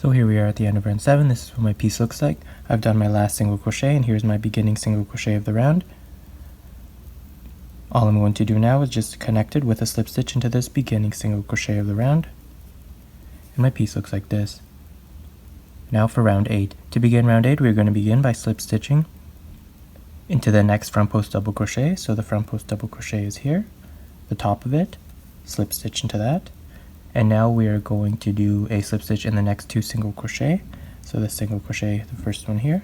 So here we are at the end of round 7. This is what my piece looks like. I've done my last single crochet, and here's my beginning single crochet of the round. All I'm going to do now is just connect it with a slip stitch into this beginning single crochet of the round. And my piece looks like this. Now for round 8. To begin round 8, we're going to begin by slip stitching into the next front post double crochet. So the front post double crochet is here, the top of it, slip stitch into that. And now we are going to do a slip stitch in the next 2 single crochet. So the single crochet, the first one here,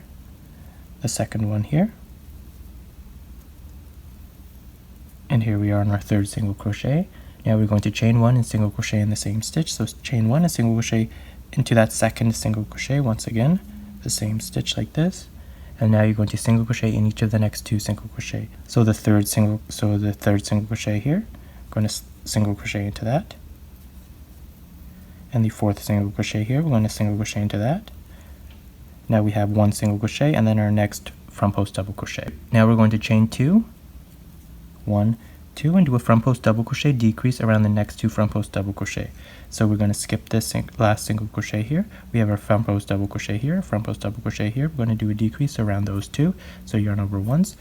the second one here, and here we are on our 3rd single crochet. Now we're going to chain 1 and single crochet in the same stitch. So chain 1 and single crochet into that 2nd single crochet once again, the same stitch like this. And now you're going to single crochet in each of the next 2 single crochet. So the third single crochet here, going to single crochet into that. And the 4th single crochet here, we're going to single crochet into that. Now we have 1 single crochet and then our next front post double crochet. Now we're going to chain 2, 1, 2, and do a front post double crochet decrease around the next 2 front post double crochet. So we're going to skip this last single crochet here. We have our front post double crochet here, front post double crochet here. We're going to do a decrease around those 2. So yarn over once,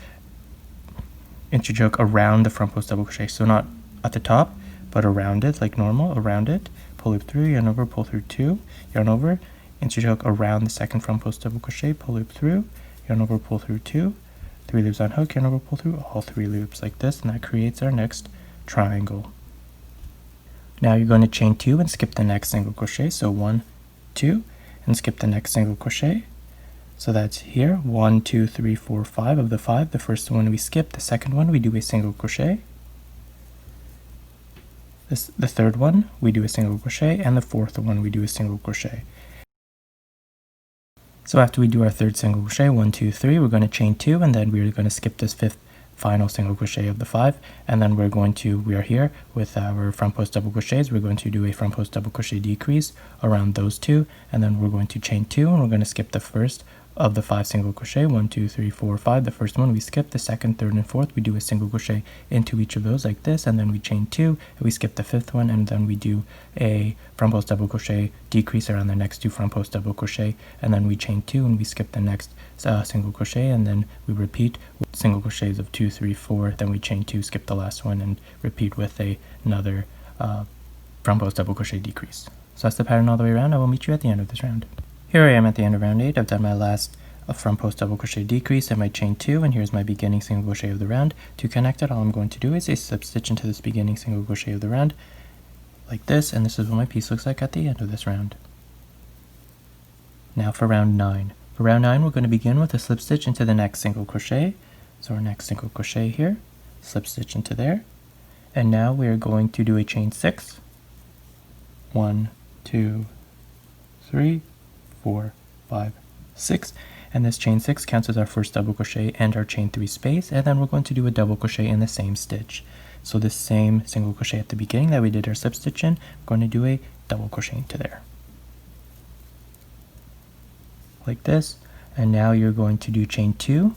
interchoke around the front post double crochet. So not at the top, but around it like normal, around it. Pull loop through, yarn over, pull through 2, yarn over, interchoke around the 2nd front post double crochet, pull loop through, yarn over, pull through 2, 3 loops on hook, yarn over, pull through all 3 loops like this, and that creates our next triangle. Now you're going to chain 2 and skip the next single crochet, so 1, 2, and skip the next single crochet. So that's here, 1, 2, 3, 4, 5 of the 5. The first one we skip, the second one we do a single crochet. The third one, we do a single crochet, and the 4th one, we do a single crochet. So after we do our 3rd single crochet, 1, 2, 3, we're going to chain 2, and then we're going to skip this 5th final single crochet of the 5, and then we are here with our front post double crochets. We're going to do a front post double crochet decrease around those 2, and then we're going to chain 2, and we're going to skip the first of the 5 single crochet, 1, 2, 3, 4, 5. The first one we skip, the 2nd, 3rd, and 4th we do a single crochet into each of those like this, and then we chain 2, and we skip the 5th one, and then we do a front post double crochet decrease around the next 2 front post double crochet, and then we chain 2 and we skip the next single crochet, and then we repeat with single crochets of 2, 3, 4, then we chain 2, skip the last one, and repeat with another front post double crochet decrease. So that's the pattern all the way around. I will meet you at the end of this round. Here I am at the end of round 8. I've done my last front post double crochet decrease and my chain 2, and here's my beginning single crochet of the round. To connect it, all I'm going to do is a slip stitch into this beginning single crochet of the round like this, and this is what my piece looks like at the end of this round. Now for round 9. For round 9, we're going to begin with a slip stitch into the next single crochet. So our next single crochet here, slip stitch into there, and now we are going to do a chain 6. 1, 2, 3, 4, 5, 6, and this chain 6 counts as our first double crochet and our chain 3 space, and then we're going to do a double crochet in the same stitch. So this same single crochet at the beginning that we did our slip stitch in, we're going to do a double crochet into there like this, and now you're going to do chain 2,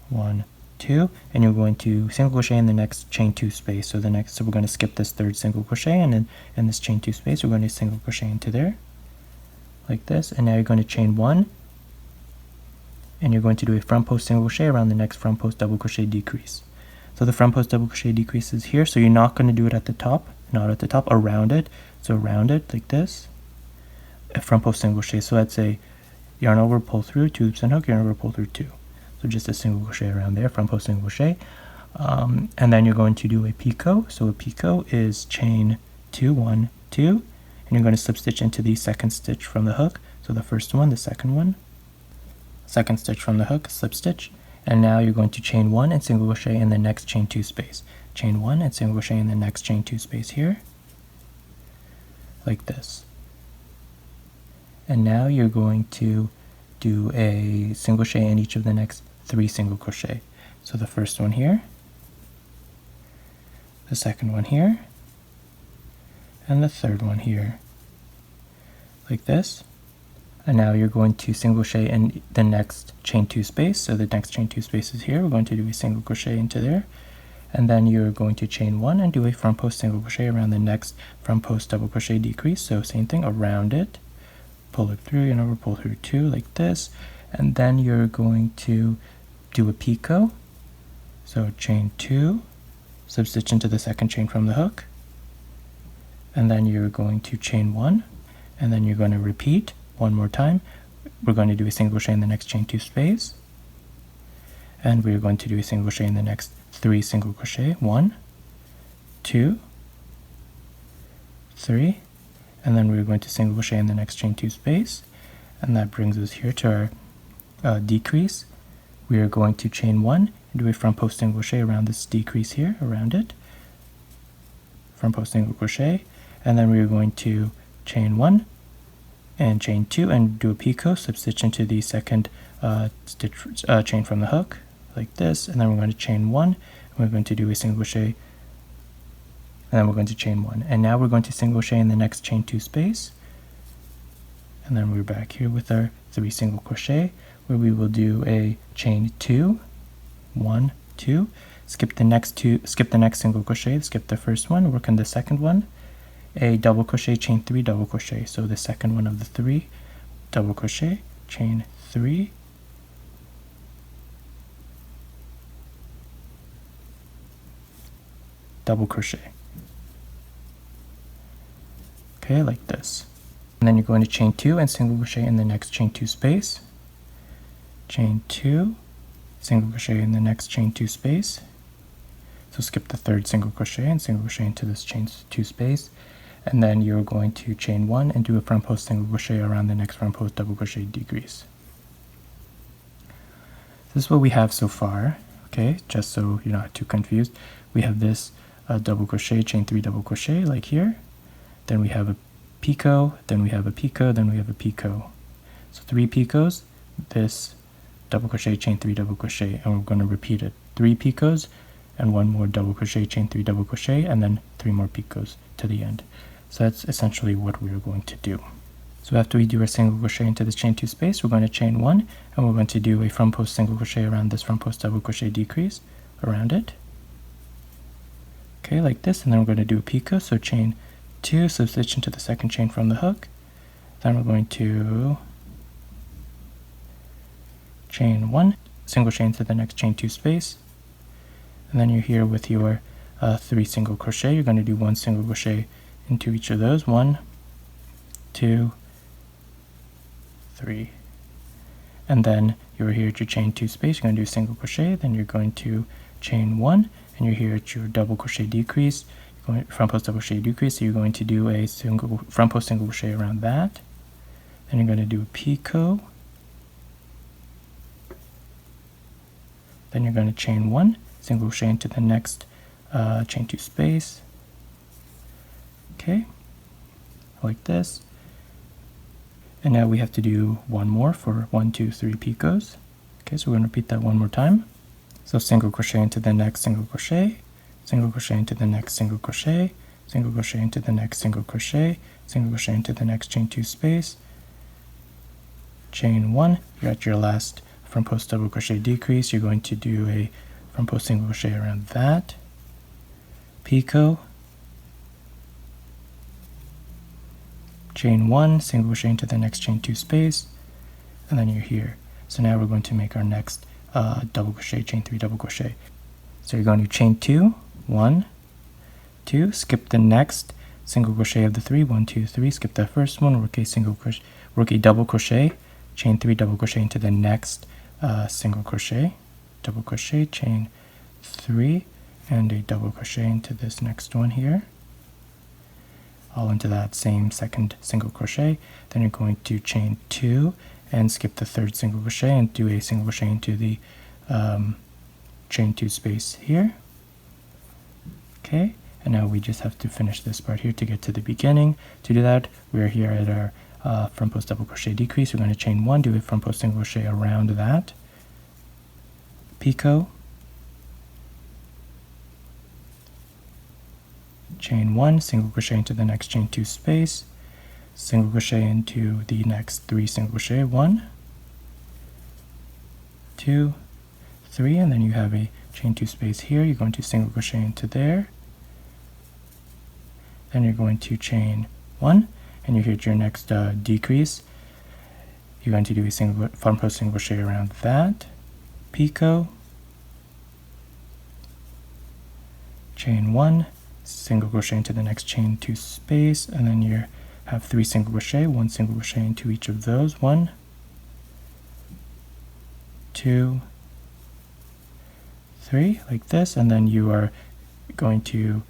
1, 2, and you're going to single crochet in the next chain 2 space. So we're going to skip this 3rd single crochet, and then in this chain 2 space we're going to single crochet into there like this, and now you're going to chain 1, and you're going to do a front post single crochet around the next front post double crochet decrease. So the front post double crochet decrease is here, so you're not going to do it at the top, not at the top, around it. So around it like this, a front post single crochet. So that's a yarn over, pull through, 2 loops and hook, yarn over, pull through 2. So just a single crochet around there, front post single crochet, and then you're going to do a picot. So a picot is chain 2, 1, 2, and you're going to slip stitch into the 2nd stitch from the hook. So the first one, the 2nd one, 2nd stitch from the hook, slip stitch, and now you're going to chain 1 and single crochet in the next chain 2 space. Chain 1 and single crochet in the next chain 2 space here like this. And now you're going to do a single crochet in each of the next 3 single crochet. So the first one here, the 2nd one here, and the 3rd one here like this. And now you're going to single crochet in the next chain 2 space. So the next chain 2 space is here. We're going to do a single crochet into there, and then you're going to chain 1 and do a front post single crochet around the next front post double crochet decrease. So same thing around it, pull it through, pull through 2 like this, and then you're going to do a picot. So chain 2, substitch into the second chain from the hook, and then you're going to chain 1, and then you're going to repeat one more time. We're going to do a single crochet in the next chain 2 space, and we're going to do a single crochet in the next 3 single crochet. 1, 2, 3, and then we're going to single crochet in the next chain 2 space, and that brings us here to our decrease. We are going to chain 1 and do a front post single crochet around this decrease here, around it, front post single crochet, and then we're going to chain 1 and chain 2 and do a picot, substitch into the second chain from the hook like this, and then we're going to chain 1, and we're going to do a single crochet, and then we're going to chain 1, and now we're going to single crochet in the next chain 2 space, and then we're back here with our 3 single crochet, where we will do a chain 2, 1, 2, skip the next single crochet, skip the first one, work on the second one, a double crochet, chain 3, double crochet. So the second one of the 3, double crochet, chain 3, double crochet. Okay, like this. And then you're going to chain 2 and single crochet in the next chain 2 space, chain 2, single crochet in the next chain 2 space. So skip the third single crochet and single crochet into this chain 2 space, and then you're going to chain 1 and do a front post single crochet around the next front post double crochet decrease. This is what we have so far. Okay, just so you're not too confused, we have this double crochet, chain 3, double crochet like here, then we have a picot, then we have a picot, then we have a picot. So 3 picots, this double crochet, chain 3, double crochet, and we're going to repeat it 3 picots and 1 more double crochet, chain 3, double crochet, and then 3 more picots to the end. So that's essentially what we're going to do. So after we do our single crochet into this chain 2 space, we're going to chain 1, and we're going to do a front post single crochet around this front post double crochet decrease around it. Okay, like this, and then we're going to do a picot, so chain 2, substitch into the second chain from the hook, then we're going to chain 1, single crochet into the next chain 2 space, and then you're here with your 3 single crochet. You're going to do 1 single crochet into each of those, 1, 2, 3, and then you're here at your chain 2 space. You're going to do a single crochet, then you're going to chain 1, and you're here at your double crochet decrease, front post double crochet decrease, so you're going to do a single front post single crochet around that, then you're going to do a picot, then you're going to chain 1, single crochet into the next chain 2 space, okay, like this, and now we have to do 1 more for 1, 2, 3 picots. Okay, so we're going to repeat that 1 more time. So single crochet into the next single crochet, single crochet into the next single crochet, single crochet into the next single crochet, single crochet into the next chain 2 space, chain 1, you're at your last front post double crochet decrease. You're going to do a front post single crochet around that, picot, chain 1, single crochet into the next chain 2 space, and then you're here. So now we're going to make our next double crochet, chain 3, double crochet. So you're going to chain 2, 1, 2, skip the next single crochet of the 3, 1, 2, 3, skip the first one, work a double crochet, chain 3, double crochet into the next single crochet, double crochet, chain 3, and a double crochet into this next one here, all into that same second single crochet. Then you're going to chain 2 and skip the third single crochet and do a single crochet into the chain 2 space here. Okay, and now we just have to finish this part here to get to the beginning. To do that, we're here at our front post double crochet decrease. We're going to chain 1, do a front post single crochet around that, picot, chain 1, single crochet into the next chain 2 space, single crochet into the next 3 single crochet, 1, 2, 3, and then you have a chain 2 space here. You're going to single crochet into there, then you're going to chain 1, and you hit your next decrease, you're going to do a front post single crochet around that, picot, chain 1, single crochet into the next chain 2 space, and then you have 3 single crochet, 1 single crochet into each of those, 1, 2, 3, like this, and then you are going to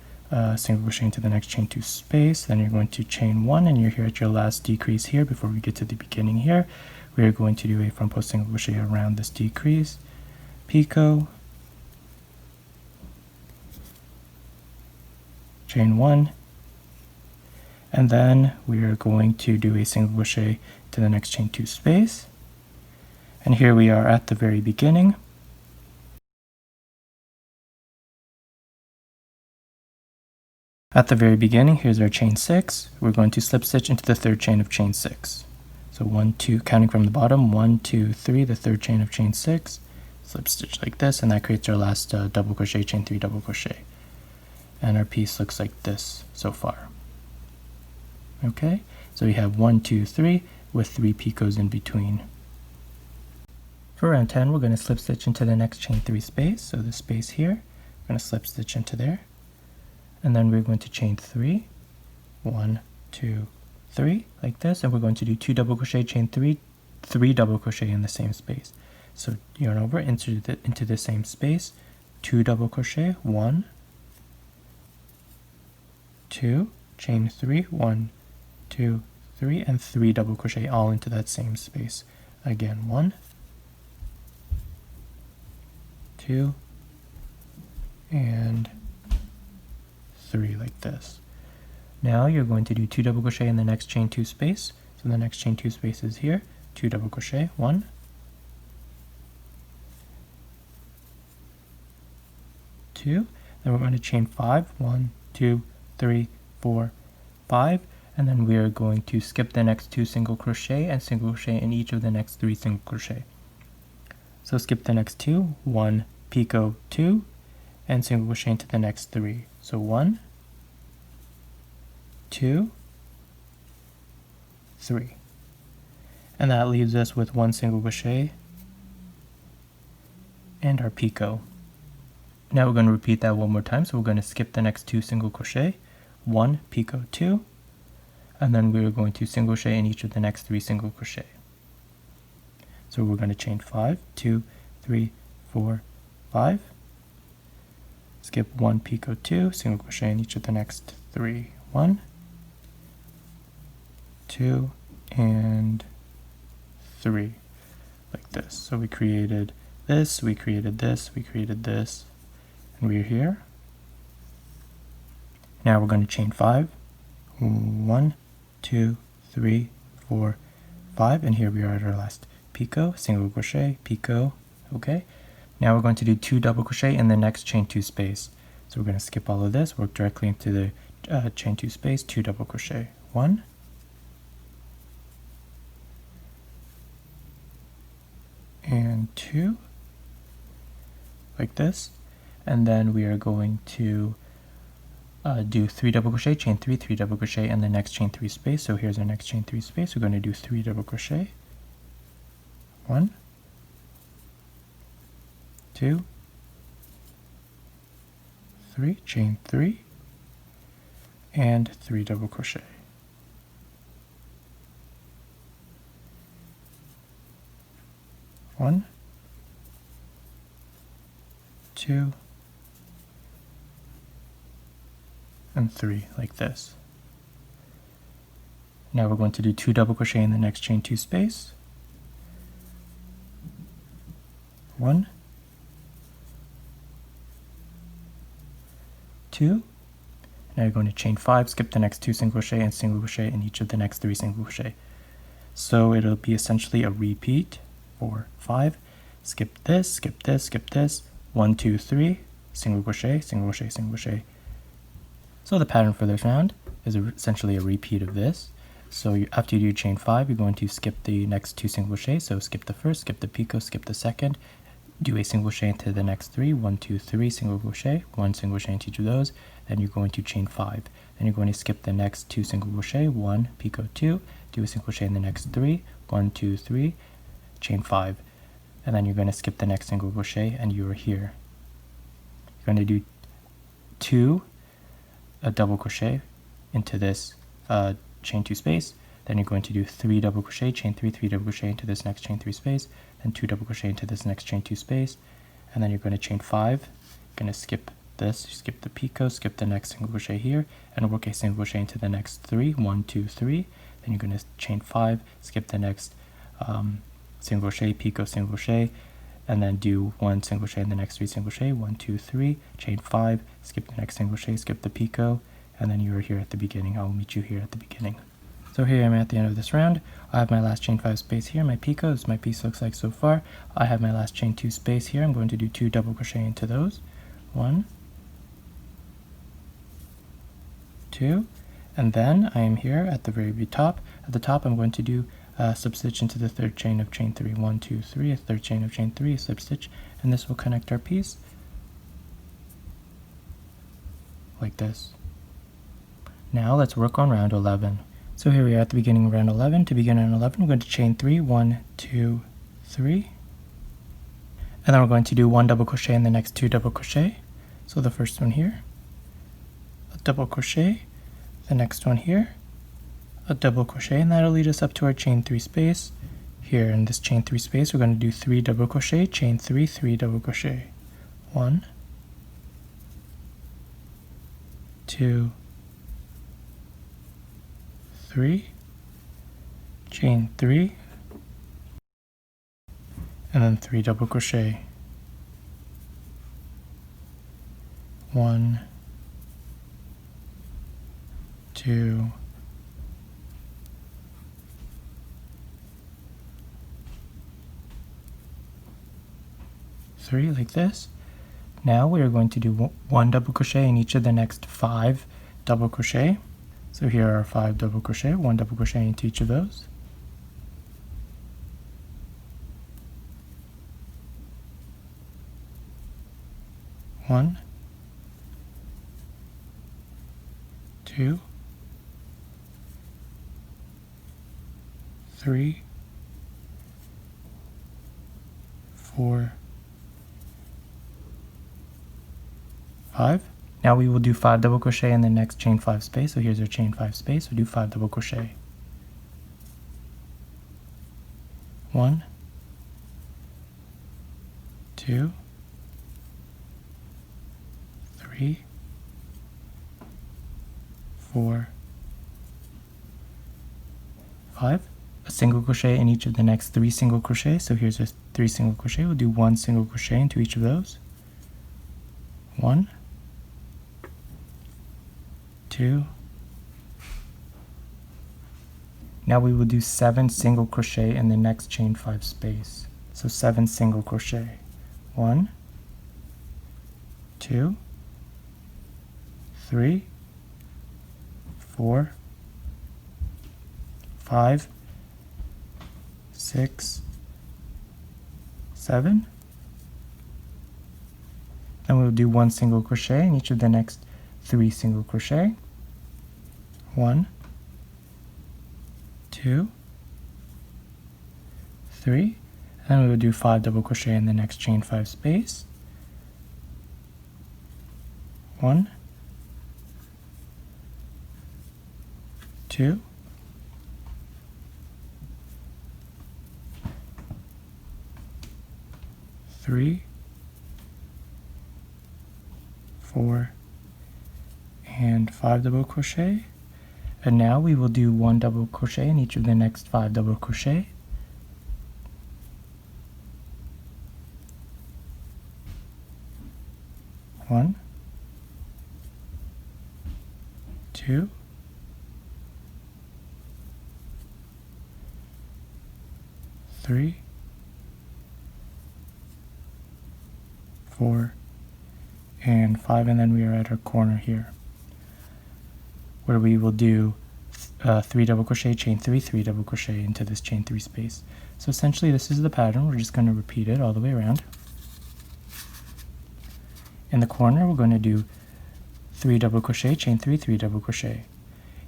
single crochet into the next chain 2 space, then you're going to chain 1, and you're here at your last decrease here. Before we get to the beginning here, we are going to do a front post single crochet around this decrease, picot, chain 1, and then we are going to do a single crochet to the next chain 2 space, and here we are at the very beginning. At the very beginning, here's our chain 6. We're going to slip stitch into the third chain of chain 6. So 1, 2, counting from the bottom, 1, 2, 3, the third chain of chain 6, slip stitch like this, and that creates our last double crochet, chain 3 double crochet. And our piece looks like this so far. Okay, so we have 1, 2, 3 with 3 picots in between. For round 10, we're going to slip stitch into the next chain 3 space, so the space here, we're going to slip stitch into there, and then we're going to chain 3, 1, 2, 3, like this, and we're going to do 2 double crochet, chain 3, 3 double crochet in the same space. So yarn over, into the same space, 2 double crochet, 1, 2, chain 3, 1, 2, 3, and 3 double crochet all into that same space. Again, 1, 2, and 3, like this. Now you're going to do 2 double crochet in the next chain 2 space. So the next chain 2 space is here, 2 double crochet, 1, 2, then we're going to chain 5, 1, 2, 3, 4, 5, and then we are going to skip the next 2 single crochet and single crochet in each of the next 3 single crochet. So skip the next 2, 1, picot 2, and single crochet into the next 3. So 1, 2, 3. And that leaves us with 1 single crochet and our picot. Now we're going to repeat that one more time. So we're going to skip the next 2 single crochet, 1, picot 2, and then we're going to single crochet in each of the next 3 single crochet. So we're going to chain 5, 2, 3, 4, 5, skip 1, picot 2, single crochet in each of the next 3, 1, 2, and 3, like this. So we created this, we created this, we created this, and we're here. Now we're going to chain 5, 1, 2, 3, 4, 5, and here we are at our last picot, single crochet, picot. Okay, now we're going to do 2 double crochet in the next chain 2 space. So we're going to skip all of this, work directly into the chain 2 space, 2 double crochet, 1, 2, like this, and then we are going to do 3 double crochet, chain 3, 3 double crochet, and the next chain 3 space. So here's our next chain 3 space. We're going to do 3 double crochet, 1, 2, 3, chain 3, and 3 double crochet. One, 2, and 3, like this. Now we're going to do 2 double crochet in the next chain 2 space. 1, 2. Now you're going to chain 5, skip the next 2 single crochet and single crochet in each of the next 3 single crochet. So it'll be essentially a repeat. 4, 5, skip this, skip this, skip this, 1, 2, 3, single crochet, single crochet, single crochet. So the pattern for this round is essentially a repeat of this. So after you do chain 5, you're going to skip the next 2 single crochets. So skip the first, skip the picot, skip the second, do a single crochet into the next 3, 1, 2, 3, single crochet, 1 single crochet into each of those, then you're going to chain 5. Then you're going to skip the next 2 single crochet, 1, picot 2, do a single crochet in the next 3, 1, 2, 3, chain 5, and then you're going to skip the next single crochet and you are here. You're going to do 2 a double crochet into this chain 2 space, then you're going to do 3 double crochet, chain 3, 3 double crochet into this next chain 3 space, then 2 double crochet into this next chain 2 space, and then you're going to chain 5. You're going to skip this, skip the picot, skip the next single crochet here, and work a single crochet into the next 3, 1, 2, 3. Then you're going to chain 5, skip the next single crochet, picot, single crochet, and then do 1 single crochet in the next 3 single crochet, 1, 2, 3, chain 5, skip the next single crochet, skip the picot, and then you are here at the beginning. I will meet you here at the beginning. So here I am at the end of this round. I have my last chain 5 space here, my picot, as my piece looks like so far. I have my last chain 2 space here. I'm going to do 2 double crochet into those. 1, 2, and then I am here at the very top. At the top I'm going to do a slip stitch into the third chain of chain 3. 1, 2, 3, a third chain of chain 3, a slip stitch, and this will connect our piece like this. Now let's work on round 11. So here we are at the beginning of round 11. To begin round 11, we're going to chain 3, 1, 2, 3, and then we're going to do 1 double crochet in the next 2 double crochet. So the first one here, a double crochet, the next one here, a double crochet, and that'll lead us up to our chain 3 space. Here in this chain 3 space, we're going to do 3 double crochet, chain 3, 3 double crochet. 1, 2, 3, chain 3, and then 3 double crochet. 1, 2, 3, like this. Now we are going to do 1 double crochet in each of the next 5 double crochet. So here are 5 double crochet, 1 double crochet into each of those. One, 2, 3, 4, 5. Now we will do 5 double crochet in the next chain 5 space. So here's our chain 5 space. We'll do 5 double crochet. 1, 2, 3, 4, 5. A single crochet in each of the next 3 single crochets. So here's a 3 single crochet. We'll do 1 single crochet into each of those. 1, 2. Now we will do 7 single crochet in the next chain 5 space. So 7 single crochet. 1, 2, 3, 4, 5, 6, 7. Then we'll do 1 single crochet in each of the next 3 single crochet. 1, 2, 3, and then we will do 5 double crochet in the next chain 5 space. 1, 2, 3, 4, and 5 double crochet. And now we will do 1 double crochet in each of the next 5 double crochet. 1, 2, 3, 4, and 5, and then we are at our corner here, where we will do 3 double crochet, chain 3, 3 double crochet into this chain 3 space. So essentially this is the pattern. We're just going to repeat it all the way around. In the corner we're going to do 3 double crochet, chain 3, 3 double crochet.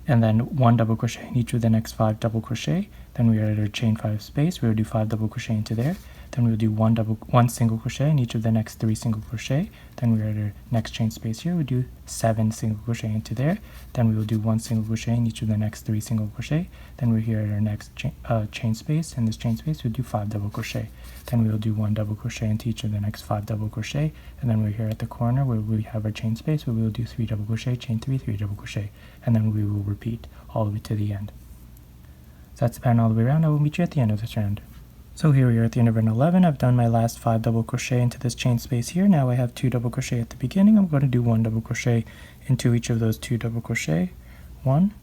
and then 1 double crochet in each of the next 5 double crochet. Then we are at our chain 5 space. We will do 5 double crochet into there. Then we'll do one single crochet in each of the next 3 single crochet. Then we are at our next chain space here. We'll do 7 single crochet into there. Then we will do 1 single crochet in each of the next 3 single crochet. Then we're here at our next chain space. In this chain space, we'll do 5 double crochet. Then we will do 1 double crochet into each of the next 5 double crochet. And then we're here at the corner where we have our chain space, where we will do 3 double crochet, chain 3, 3 double crochet. And then we will repeat all the way to the end. So that's the pattern all the way around. I will meet you at the end of this round. So here we are at the end of round 11. I've done my last 5 double crochet into this chain space here. Now I have 2 double crochet at the beginning. I'm going to do 1 double crochet into each of those 2 double crochet. 1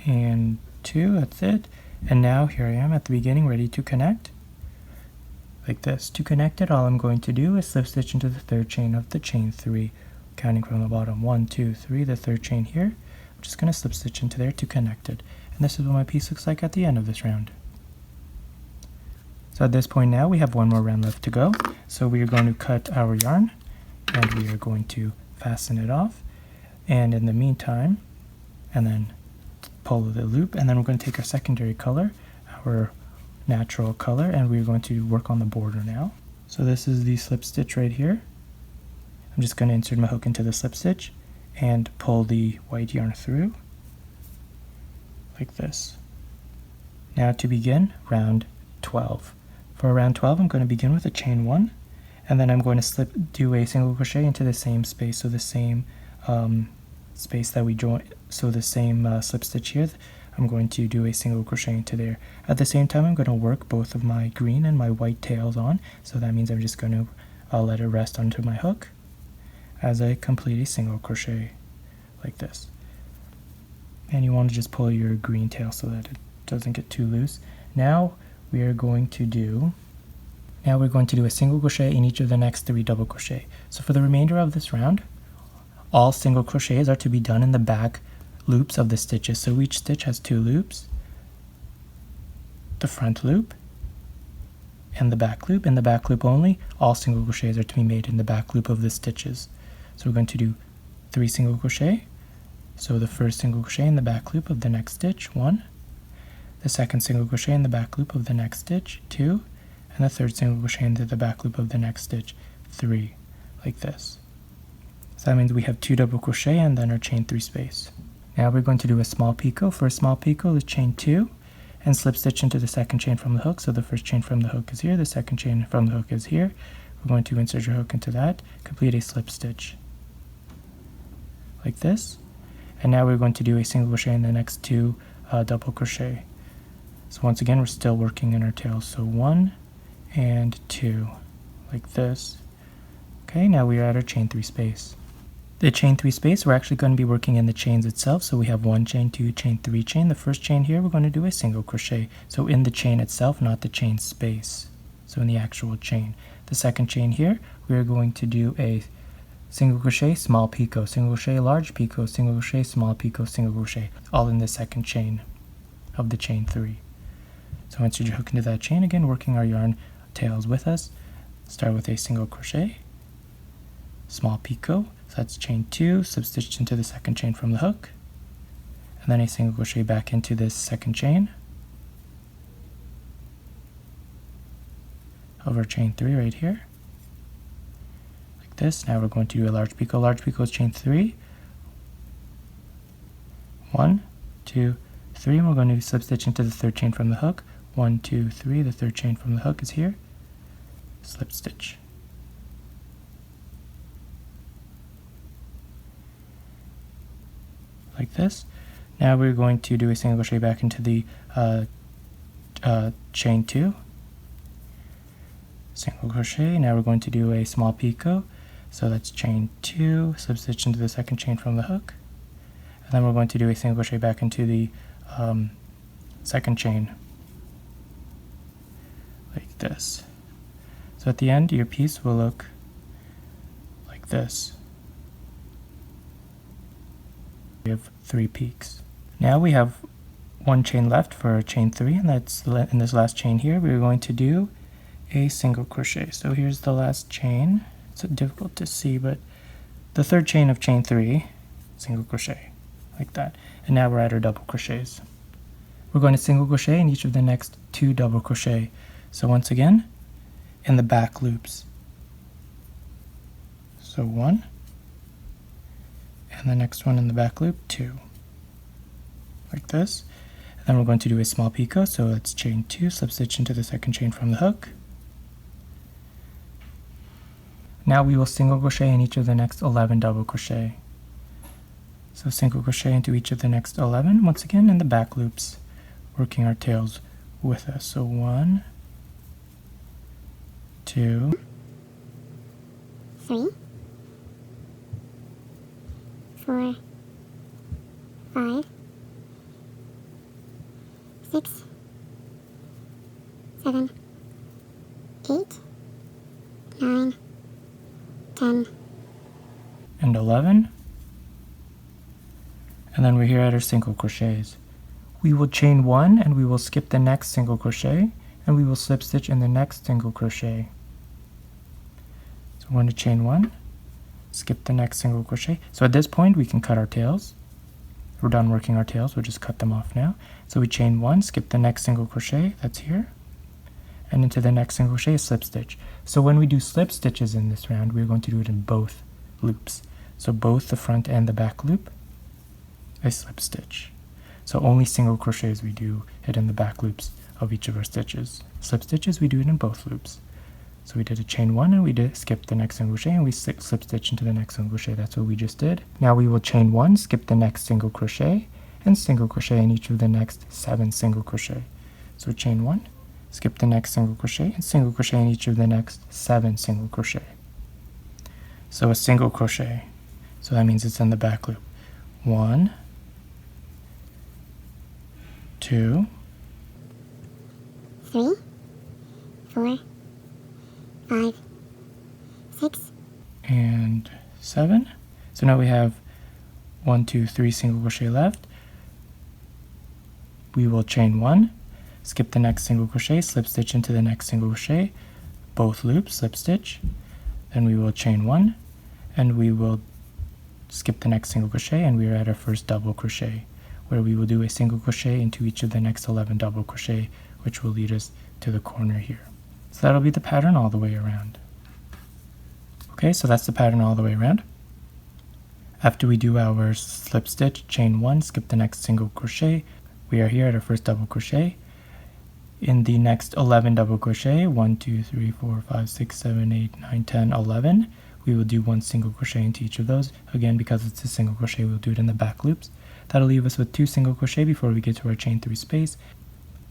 and 2, that's it. And now here I am at the beginning, ready to connect. Like this. To connect it, all I'm going to do is slip stitch into the third chain of the chain 3, counting from the bottom. 1, 2, 3, the third chain here. I'm just going to slip stitch into there to connect it. And this is what my piece looks like at the end of this round. So at this point now, we have one more round left to go. So we are going to cut our yarn, and we are going to fasten it off. And in the meantime, and then pull the loop, and then we're going to take our secondary color, our natural color, and we're going to work on the border now. So this is the slip stitch right here. I'm just going to insert my hook into the slip stitch and pull the white yarn through like this. Now to begin round 12. For round 12, I'm going to begin with a chain 1, and then I'm going to do a single crochet into the same space, so the same space that we joined, so the same slip stitch here. I'm going to do a single crochet into there. At the same time, I'm going to work both of my green and my white tails on, so that means I'm just going to let it rest onto my hook as I complete a single crochet like this. And you want to just pull your green tail so that it doesn't get too loose. Now we're going to do a single crochet in each of the next 3 double crochet. So for the remainder of this round, all single crochets are to be done in the back loops of the stitches. So each stitch has 2 loops, the front loop and the back loop. In the back loop only, all single crochets are to be made in the back loop of the stitches. So we're going to do 3 single crochet. So the first single crochet in the back loop of the next stitch, 1. The second single crochet in the back loop of the next stitch, 2. And the third single crochet into the back loop of the next stitch, 3, like this. So that means we have 2 double crochet and then our chain 3 space. Now we're going to do a small picot. For a small picot, let's chain 2 and slip stitch into the second chain from the hook. So the first chain from the hook is here, the second chain from the hook is here. We're going to insert your hook into that, complete a slip stitch like this. And now we're going to do a single crochet in the next 2 double crochet. So once again, we're still working in our tails. So 1 and 2, like this. Okay, now we are at our chain 3 space. The chain 3 space, we're actually going to be working in the chains itself. So we have 1 chain, 2 chain, 3 chain. The first chain here, we're going to do a single crochet. So in the chain itself, not the chain space. So in the actual chain. The second chain here, we're going to do a single crochet, small picot, single crochet, large picot, single crochet, small picot, single crochet, all in the second chain of the chain 3. So insert your hook into that chain, again working our yarn tails with us. Start with a single crochet, small picot, so that's chain 2, slip stitch into the second chain from the hook, and then a single crochet back into this second chain over chain 3 right here, like this. Now we're going to do a large picot. Large picot is chain 3, 1, 2, 3, and we're going to slip stitch into the third chain from the hook. 1, 2, 3, the third chain from the hook is here, slip stitch. Like this. Now we're going to do a single crochet back into the chain 2, single crochet. Now we're going to do a small picot, so that's chain 2, slip stitch into the second chain from the hook, and then we're going to do a single crochet back into the second chain like this. So at the end, your piece will look like this. We have 3 peaks. Now we have 1 chain left for chain 3, and that's in this last chain here. We're going to do a single crochet. So here's the last chain. It's difficult to see, but the third chain of chain 3, single crochet. like that. And now we're at our double crochets. We're going to single crochet in each of the next 2 double crochet. So once again, in the back loops. So 1, and the next one in the back loop, 2, like this. And then we're going to do a small picot, so let's chain 2, slip stitch into the second chain from the hook. Now we will single crochet in each of the next 11 double crochet. So single crochet into each of the next 11, once again in the back loops, working our tails with us. So 1, 2, 3, 4, 5, 6, 7, 8, 9, 10, and 11. And then we're here at our single crochets. We will chain 1 and we will skip the next single crochet, and we will slip stitch in the next single crochet. So we're going to chain 1, skip the next single crochet. So at this point we can cut our tails. We're done working our tails, we'll just cut them off now. So we chain 1, skip the next single crochet, that's here, and into the next single crochet, slip stitch. So when we do slip stitches in this round, we're going to do it in both loops. So both the front and the back loop, a slip stitch. So only single crochets we do it in the back loops of each of our stitches. Slip stitches, we do it in both loops. So we did a chain 1 and we did skip the next single crochet and we slip stitch into the next single crochet. That's what we just did. Now we will chain 1, skip the next single crochet, and single crochet in each of the next 7 single crochet. So chain 1, skip the next single crochet, and single crochet in each of the next 7 single crochet. So a single crochet, so that means it's in the back loop. 1, 2, 3, 4, 5, 6, and 7. So now we have 1, 2, 3 single crochet left. We will chain 1, skip the next single crochet, slip stitch into the next single crochet, both loops, slip stitch. Then we will chain 1 and we will skip the next single crochet, and we are at our first double crochet, where we will do a single crochet into each of the next 11 double crochet, which will lead us to the corner here. So that'll be the pattern all the way around. Okay, so that's the pattern all the way around. After we do our slip stitch, chain 1, skip the next single crochet, we are here at our first double crochet. In the next 11 double crochet, 1, 2, 3, 4, 5, 6, 7, 8, 9, 10, 11, we will do 1 single crochet into each of those. Again, because it's a single crochet, we'll do it in the back loops. That'll leave us with 2 single crochet before we get to our chain 3 space.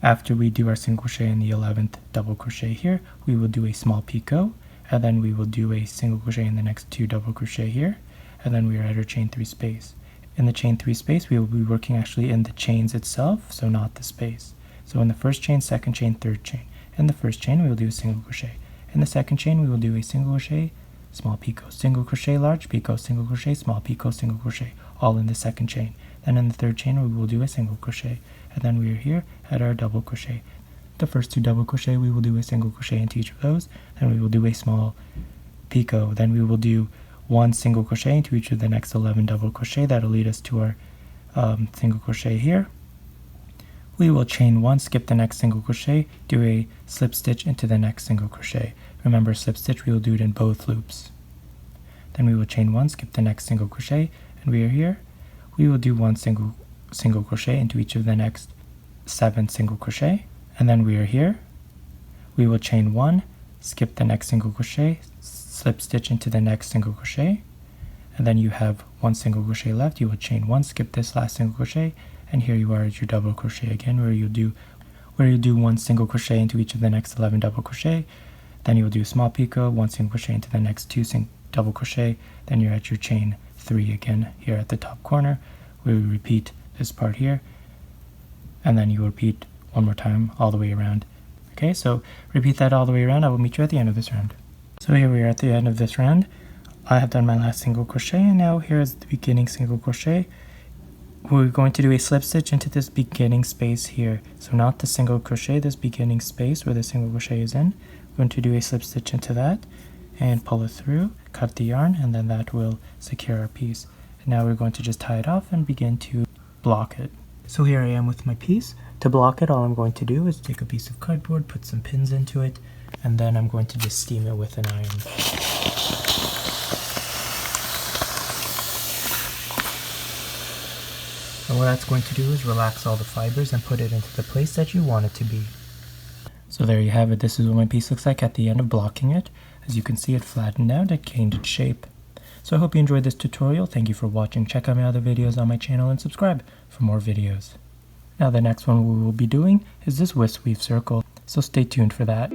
After we do our single crochet in the 11th double crochet here, we will do a small picot, and then we will do a single crochet in the next 2 double crochet here, and then we are at our chain 3 space. In the chain 3 space, we will be working actually in the chains itself, so not the space. So in the first chain, second chain, third chain. In the first chain, we will do a single crochet. In the second chain, we will do a single crochet, small picot, single crochet, large picot, single crochet, small picot, single crochet, all in the second chain. Then in the third chain, we will do a single crochet, and then we are here at our double crochet. The first 2 double crochet, we will do a single crochet into each of those, then we will do a small picot, then we will do 1 single crochet into each of the next 11 double crochet. That'll lead us to our single crochet here. We will chain 1, skip the next single crochet, do a slip stitch into the next single crochet. Remember, slip stitch, we will do it in both loops. Then we will chain 1, skip the next single crochet, and we are here. We will do 1 single crochet into each of the next 7 single crochet, and then we are here. We will chain 1, skip the next single crochet, slip stitch into the next single crochet, and then you have 1 single crochet left. You will chain 1, skip this last single crochet, and here you are at your double crochet again, where you do 1 single crochet into each of the next 11 double crochet. Then you will do a small picot, 1 single crochet into the next 2 double crochet. Then you're at your chain 3 again here at the top corner. We will repeat this part here, and then you will repeat one more time all the way around. Okay, so repeat that all the way around. I will meet you at the end of this round. So here we are at the end of this round. I have done my last single crochet, and now here is the beginning single crochet. We're going to do a slip stitch into this beginning space here. So not the single crochet, this beginning space where the single crochet is in. We're going to do a slip stitch into that and pull it through, cut the yarn, and then that will secure our piece. And now we're going to just tie it off and begin to block it. So here I am with my piece. To block it, all I'm going to do is take a piece of cardboard, put some pins into it, and then I'm going to just steam it with an iron. And what that's going to do is relax all the fibers and put it into the place that you want it to be. So there you have it. This is what my piece looks like at the end of blocking it. As you can see, it flattened out, it gained its shape. So I hope you enjoyed this tutorial. Thank you for watching. Check out my other videos on my channel and subscribe for more videos. Now the next one we will be doing is this Wispweave circle, so stay tuned for that.